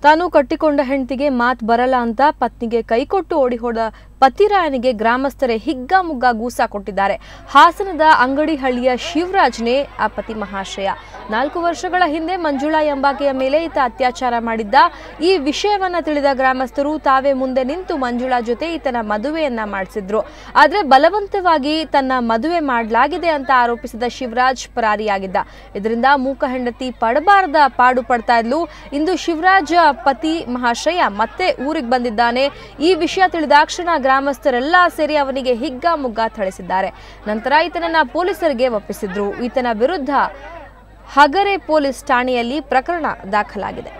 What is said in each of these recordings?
ತಾನು ಕಟ್ಟಿಕೊಂಡ ಹೆಂಡತಿಗೆ ಮಾತು ಬರಲ್ಲ ಅಂತ ಪತ್ನಿಗೆ ಕೈಕೊಟ್ಟು ಓಡಿಹೋದ ಪತಿರಾಯನಿಗೆ ಗ್ರಾಮಸ್ಥರೇ ಹಿಗ್ಗಾಮುಗ್ಗಾ ಗೂಸ ಕೊಟ್ಟಿದ್ದಾರೆ. ಹಾಸನದ ಅಂಗಡಿಹಳ್ಳಿಯ ಶಿವರಾಜ್ನೇ ಆ ಪತಿ ಮಹಾಶಯ. 4 ವರ್ಷಗಳ ಹಿಂದೆ ಮಂಜುಳಾ ಎಂಬಾಕೆಯ ಮೇಲೆ ಈತ ಅತ್ಯಾಚಾರ ಮಾಡಿದ್ದ. ಈ ವಿಷಯವನ್ನ ತಿಳಿದ ಗ್ರಾಮಸ್ಥರು ತಾವೇ ಮುಂದೆ ನಿಂತು ಮಂಜುಳಾ ಜೊತೆ ಈತನ ಮದುವೆಯನ್ನ ಮಾಡಿಸಿದ್ರು. ಆದ್ರೆ ಬಲವಂತವಾಗಿ ತನ್ನ ಮದುವೆ ಮಾಡಲಾಗಿದೆ ಅಂತ ಆರೋಪಿಸಿದ ಶಿವರಾಜ್ ಪರಾರಿಯಾಗಿದ್ದ. ಇದರಿಂದ ಮೂಕ ಹೆಂಡತಿ ಪಡಬಾರದ ಪಾಡು ಪಡ್ತಾ ಇದ್ಲು. ಇಂದು ಶಿವರಾಜ್ ಪತಿ ಮಹಾಶಯ ಮತ್ತೆ ಊರಿಗೆ ಬಂದಿದ್ದಾನೆ. ಈ ವಿಷಯ ತಿಳಿದಾಕ್ಷಣ ಗ್ರಾಮಸ್ಥರೆಲ್ಲ ಸೇರಿ ಅವನಿಗೆ ಹಿಗ್ಗಾಮುಗ್ಗಾ ಥಳಿಸಿದ್ದಾರೆ. ನಂತರ ಈತನನ್ನ ಪೊಲೀಸರಿಗೆ ಒಪ್ಪಿಸಿದ್ರು. ಈತನ ವಿರುದ್ಧ ಹಗರೆ ಪೊಲೀಸ್ ಠಾಣೆಯಲ್ಲಿ ಪ್ರಕರಣ ದಾಖಲಾಗಿದೆ.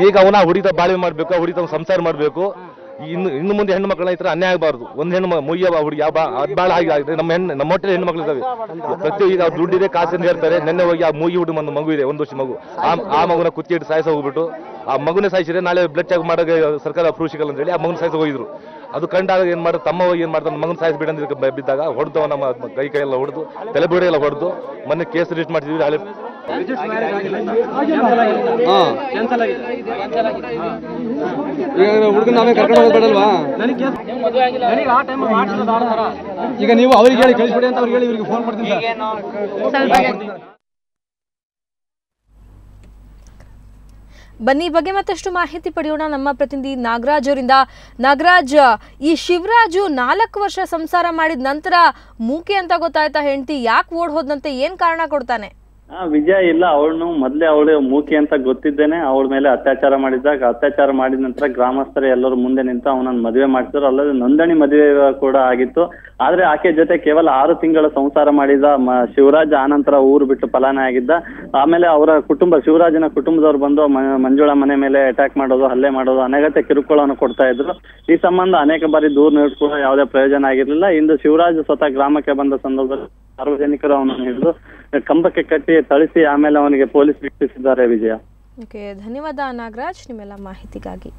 ಈಗ ಅವನ ಹುಡುಗಿತ ಬಾಳ್ವೆ ಮಾಡಬೇಕು, ಹುಡುಗಿತ ಸಂಸಾರ ಮಾಡಬೇಕು. ಇನ್ನು ಮುಂದೆ ಹೆಣ್ಣು ಮಕ್ಕಳನ್ನ ಈ ತರ ಅನ್ಯಾಯ ಆಗಬಾರ್ದು. ಒಂದು ಹೆಣ್ಣು ಮುಯ್ಯ ಹುಡುಗಿ ಬಾಳ ಆಗಿದೆ. ನಮ್ಮ ಹೊಟ್ಟೆ ಹೆಣ್ಣು ಮಕ್ಕಳು ಇದ್ದಾವೆ. ಪ್ರತಿ ಈಗ ದುಡ್ಡಿದೆ ಕಾಸಿಂದ ಹೇಳ್ತಾರೆ. ನೆನ್ನೆ ಹೋಗಿ ಆ ಮೂಗಿ ಹುಡುಗ ಒಂದು ಮಗು ಇದೆ, 1 ವರ್ಷ ಮಗು. ಆ ಮಗುನ ಕುತ್ತಿ ಇಟ್ಟು ಸಾಯಿಸ ಹೋಗ್ಬಿಟ್ಟು ಆ ಮಗುನೇ ಸಾಯಿಸಿದ್ರೆ ನಾಳೆ ಬ್ಲಡ್ ಚೆಕ್ ಮಾಡೋಕೆ ಸರ್ಕಾರ ಅಪ್ರೂವ್ ಸಿಗಲ್ಲ ಅಂತ ಹೇಳಿ ಆ ಮಗುನ ಸಾಯಿಸ ಹೋಗಿದ್ರು. ಅದು ಕಂಡಾಗ ಏನ್ ಮಾಡ್ತಾರೆ, ತಮ್ಮ ಹೋಗಿ ಏನ್ ಮಾಡ್ತಾರೆ, ಮಗನ ಸಾಯಿಸ್ಬಿಡ ಅಂತ ಬಿದ್ದಾಗ ಹೊಡೆದು ನಮ್ಮ ಕೈ ಎಲ್ಲ ಹೊಡೆದು ತಲೆಬುಡಿ ಎಲ್ಲ ಹೊಡೆದು ಮೊನ್ನೆ ಕೇಸ್ ರಿಜಿಸ್ಟರ್ ಮಾಡ್ತಿದ್ವಿ. ಹಳೆ ಹುಡುಗ ನಾವೇ ಕರ್ಕೊಂಡು ಹೋಗ್ಬೇಡಲ್ವಾ? ಈಗ ನೀವು ಅವ್ರಿಗೆ ಹೇಳಿ ಕಳಿಸ್ಬಿಡಿ ಅಂತ ಅವ್ರಿಗೆ ಹೇಳಿ ಇವ್ರಿಗೆ ಫೋನ್ ಮಾಡ್ತೀನಿ ಸರ್. ಬನ್ನಿ ಈ ಬಗ್ಗೆ ಮತ್ತಷ್ಟು ಮಾಹಿತಿ ಪಡೆಯೋಣ ನಮ್ಮ ಪ್ರತಿನಿಧಿ ನಾಗರಾಜ್ ಅವರಿಂದ. ನಾಗರಾಜ್, ಈ ಶಿವರಾಜು 4 ವರ್ಷ ಸಂಸಾರ ಮಾಡಿದ ನಂತರ ಮೂಕೆ ಅಂತ ಗೊತ್ತಾಯ್ತಾ ಹೆಂಡತಿ, ಯಾಕೆ ಓಡ್ ಹೋದಂತೆ, ಏನ್ ಕಾರಣ ಕೊಡ್ತಾನೆ? ವಿಜಯ ಇಲ್ಲ, ಅವಳು ಮೂಕಿ ಅಂತ ಗೊತ್ತಿದ್ದೇನೆ. ಅವಳ ಮೇಲೆ ಅತ್ಯಾಚಾರ ಮಾಡಿದ ನಂತರ ಗ್ರಾಮಸ್ಥರು ಎಲ್ಲರೂ ಮುಂದೆ ನಿಂತು ಅವನನ್ನು ಮದುವೆ ಮಾಡಿದ್ರು. ಅಲ್ಲದೆ ನೋಂದಣಿ ಮದುವೆ ಕೂಡ ಆಗಿತ್ತು. ಆದ್ರೆ ಆಕೆ ಜೊತೆ ಕೇವಲ 6 ತಿಂಗಳ ಸಂಸಾರ ಮಾಡಿದ ಶಿವರಾಜ್ ಆನಂತರ ಊರು ಬಿಟ್ಟು ಪಲಾಯನ ಆಗಿದ್ದ. ಆಮೇಲೆ ಅವರ ಶಿವರಾಜನ ಕುಟುಂಬದವ್ರು ಬಂದು ಮಂಜುಳಾ ಮನೆ ಮೇಲೆ ಅಟ್ಯಾಕ್ ಮಾಡೋದು, ಹಲ್ಲೆ ಮಾಡೋದು, ಅನಗತ್ಯ ಕಿರುಕುಳವನ್ನು ಕೊಡ್ತಾ ಇದ್ರು. ಈ ಸಂಬಂಧ ಅನೇಕ ಬಾರಿ ದೂರು ನೀಡಿದ್ರು ಕೂಡ ಯಾವುದೇ ಪ್ರಯೋಜನ ಆಗಿರ್ಲಿಲ್ಲ. ಇಂದು ಶಿವರಾಜ್ ಸ್ವತಃ ಗ್ರಾಮಕ್ಕೆ ಬಂದ ಸಂದರ್ಭದಲ್ಲಿ ಸಾರ್ವಜನಿಕರು ಅವನನ್ನು ಹಿಡಿದು ಕಂಬಕ್ಕೆ ಕಟ್ಟಿ ಥಳಿಸಿ ಆಮೇಲೆ ಅವನಿಗೆ ಪೊಲೀಸ್ ವೀಕ್ಷಿಸಿದ್ದಾರೆ. ವಿಜಯ. ಓಕೆ, ಧನ್ಯವಾದ ನಾಗರಾಜ್ ನಿಮ್ಮೆಲ್ಲ ಮಾಹಿತಿಗಾಗಿ.